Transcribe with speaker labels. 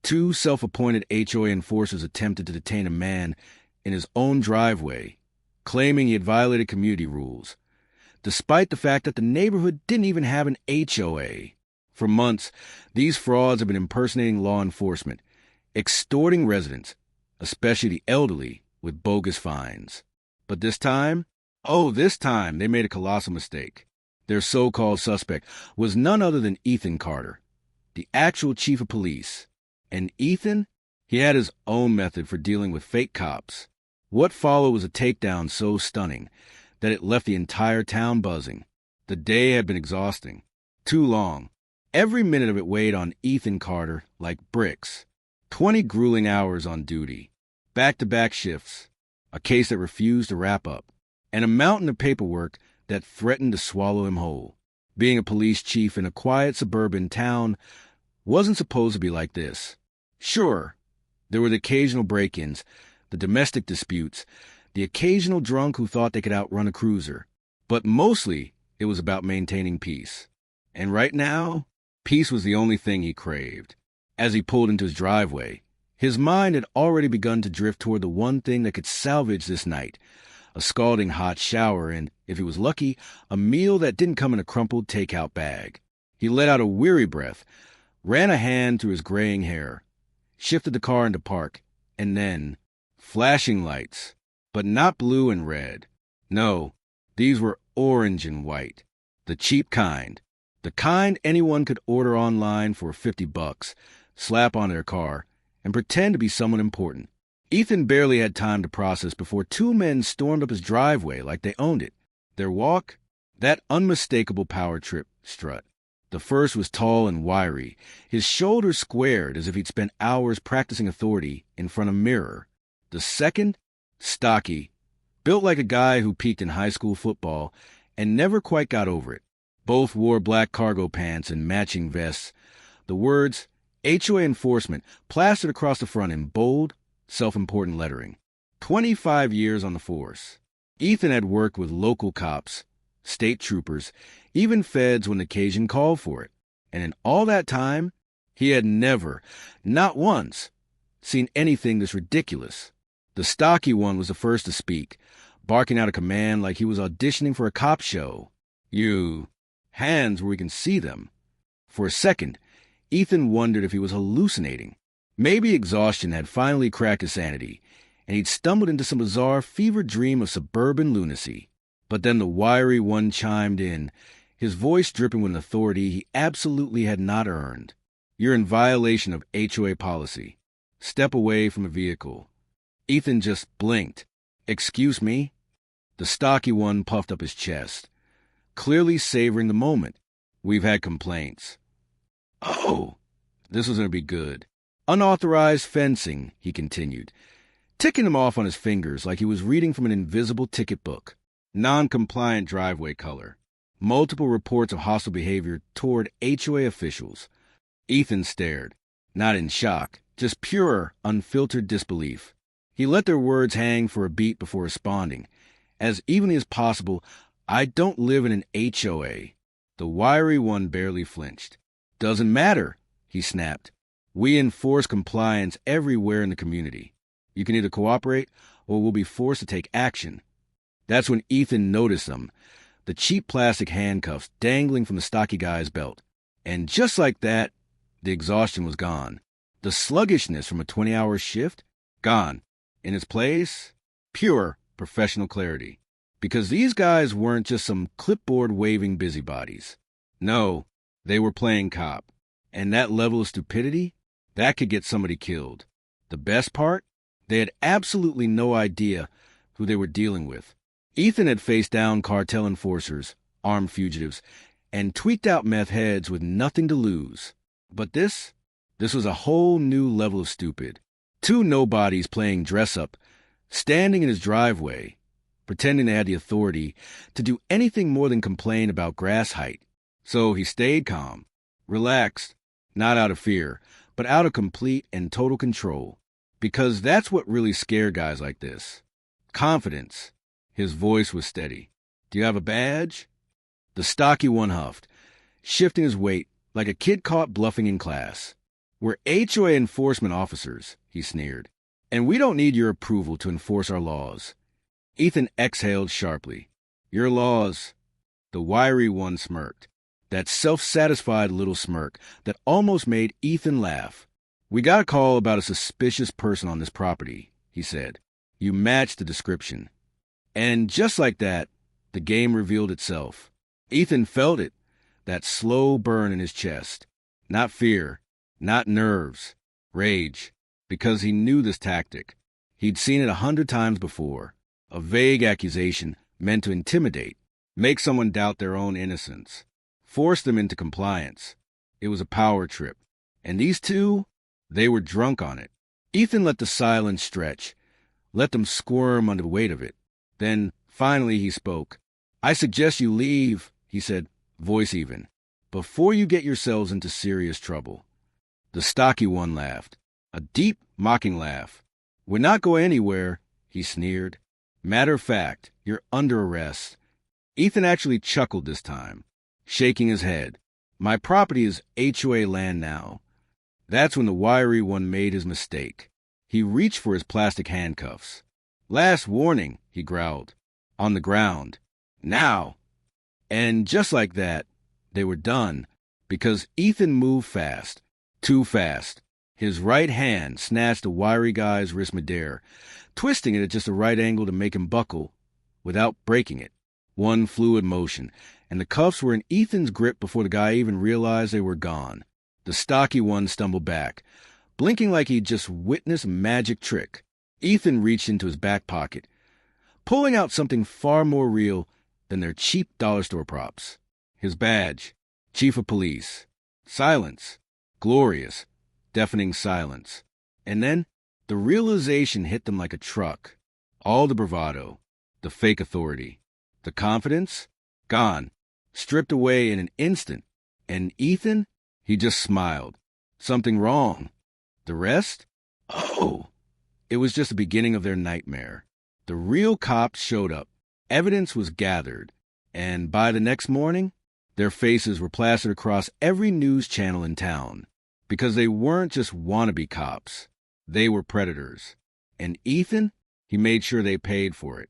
Speaker 1: Two self-appointed HOA enforcers attempted to detain a man in his own driveway, claiming he had violated community rules, despite the fact that the neighborhood didn't even have an HOA. For months, these frauds have been impersonating law enforcement, extorting residents, especially the elderly, with bogus fines. But this time, they made a colossal mistake. Their so-called suspect was none other than Ethan Carter, the actual chief of police. And Ethan, he had his own method for dealing with fake cops. What followed was a takedown so stunning that it left the entire town buzzing. The day had been exhausting. Too long. Every minute of it weighed on Ethan Carter like bricks. 20 grueling hours on duty. Back-to-back shifts. A case that refused to wrap up. And a mountain of paperwork that threatened to swallow him whole. Being a police chief in a quiet suburban town wasn't supposed to be like this. Sure, there were the occasional break-ins, the domestic disputes, the occasional drunk who thought they could outrun a cruiser. But mostly, it was about maintaining peace. And right now, peace was the only thing he craved. As he pulled into his driveway, his mind had already begun to drift toward the one thing that could salvage this night. A scalding hot shower and, if he was lucky, a meal that didn't come in a crumpled takeout bag. He let out a weary breath, ran a hand through his graying hair, shifted the car into park, and then, flashing lights, but not blue and red. No, these were orange and white, the cheap kind, the kind anyone could order online for $50, slap on their car, and pretend to be someone important. Ethan barely had time to process before two men stormed up his driveway like they owned it. Their walk, that unmistakable power trip strut. The first was tall and wiry, his shoulders squared as if he'd spent hours practicing authority in front of a mirror. The second, stocky, built like a guy who peaked in high school football and never quite got over it. Both wore black cargo pants and matching vests. The words, HOA enforcement, plastered across the front in bold, self-important lettering. 25 years on the force. Ethan had worked with local cops, state troopers, even feds when the occasion called for it. And in all that time, he had never, not once, seen anything this ridiculous. The stocky one was the first to speak, barking out a command like he was auditioning for a cop show. You, hands where we can see them. For a second, Ethan wondered if he was hallucinating. Maybe exhaustion had finally cracked his sanity, and he'd stumbled into some bizarre fever dream of suburban lunacy. But then the wiry one chimed in, his voice dripping with an authority he absolutely had not earned. You're in violation of HOA policy. Step away from a vehicle. Ethan just blinked. Excuse me? The stocky one puffed up his chest, clearly savoring the moment. We've had complaints. Oh, this was going to be good. Unauthorized fencing, he continued, ticking them off on his fingers like he was reading from an invisible ticket book. Non-compliant driveway color. Multiple reports of hostile behavior toward HOA officials. Ethan stared, not in shock, just pure, unfiltered disbelief. He let their words hang for a beat before responding. As evenly as possible, I don't live in an HOA. The wiry one barely flinched. Doesn't matter, he snapped. We enforce compliance everywhere in the community. You can either cooperate or we'll be forced to take action. That's when Ethan noticed them, the cheap plastic handcuffs dangling from the stocky guy's belt. And just like that, the exhaustion was gone. The sluggishness from a 20-hour shift, gone. In its place, pure professional clarity. Because these guys weren't just some clipboard-waving busybodies. No, they were playing cop. And that level of stupidity, that could get somebody killed. The best part? They had absolutely no idea who they were dealing with. Ethan had faced down cartel enforcers, armed fugitives, and tweaked out meth heads with nothing to lose. But this was a whole new level of stupid. Two nobodies playing dress-up, standing in his driveway, pretending they had the authority to do anything more than complain about grass height. So he stayed calm, relaxed, not out of fear, but out of complete and total control. Because that's what really scared guys like this. Confidence. His voice was steady. Do you have a badge? The stocky one huffed, shifting his weight like a kid caught bluffing in class. "We're HOA enforcement officers," he sneered, "and we don't need your approval to enforce our laws." Ethan exhaled sharply. "Your laws?" The wiry one smirked, that self-satisfied little smirk that almost made Ethan laugh. "We got a call about a suspicious person on this property," he said. "You matched the description." And just like that, the game revealed itself. Ethan felt it, that slow burn in his chest. Not fear, not nerves, rage, because he knew this tactic. He'd seen it 100 times before. A vague accusation meant to intimidate, make someone doubt their own innocence, force them into compliance. It was a power trip. And these two, they were drunk on it. Ethan let the silence stretch, let them squirm under the weight of it. Then, finally, he spoke. "I suggest you leave," he said, voice even, "before you get yourselves into serious trouble." The stocky one laughed, a deep, mocking laugh. "We're not going anywhere," he sneered. "Matter of fact, you're under arrest." Ethan actually chuckled this time, shaking his head. "My property is HOA land now." That's when the wiry one made his mistake. He reached for his plastic handcuffs. "Last warning," he growled. "On the ground. Now." And just like that, they were done, because Ethan moved fast. Too fast. His right hand snatched the wiry guy's wrist midair, twisting it at just the right angle to make him buckle without breaking it. One fluid motion, and the cuffs were in Ethan's grip before the guy even realized they were gone. The stocky one stumbled back, blinking like he'd just witnessed a magic trick. Ethan reached into his back pocket, pulling out something far more real than their cheap dollar store props. His badge, Chief of Police. Silence. Glorious, deafening silence. And then the realization hit them like a truck. All the bravado, the fake authority, the confidence, gone, stripped away in an instant. And Ethan, he just smiled. Something wrong. The rest? Oh! It was just the beginning of their nightmare. The real cops showed up. Evidence was gathered. And by the next morning, their faces were plastered across every news channel in town. Because they weren't just wannabe cops. They were predators. And Ethan, he made sure they paid for it.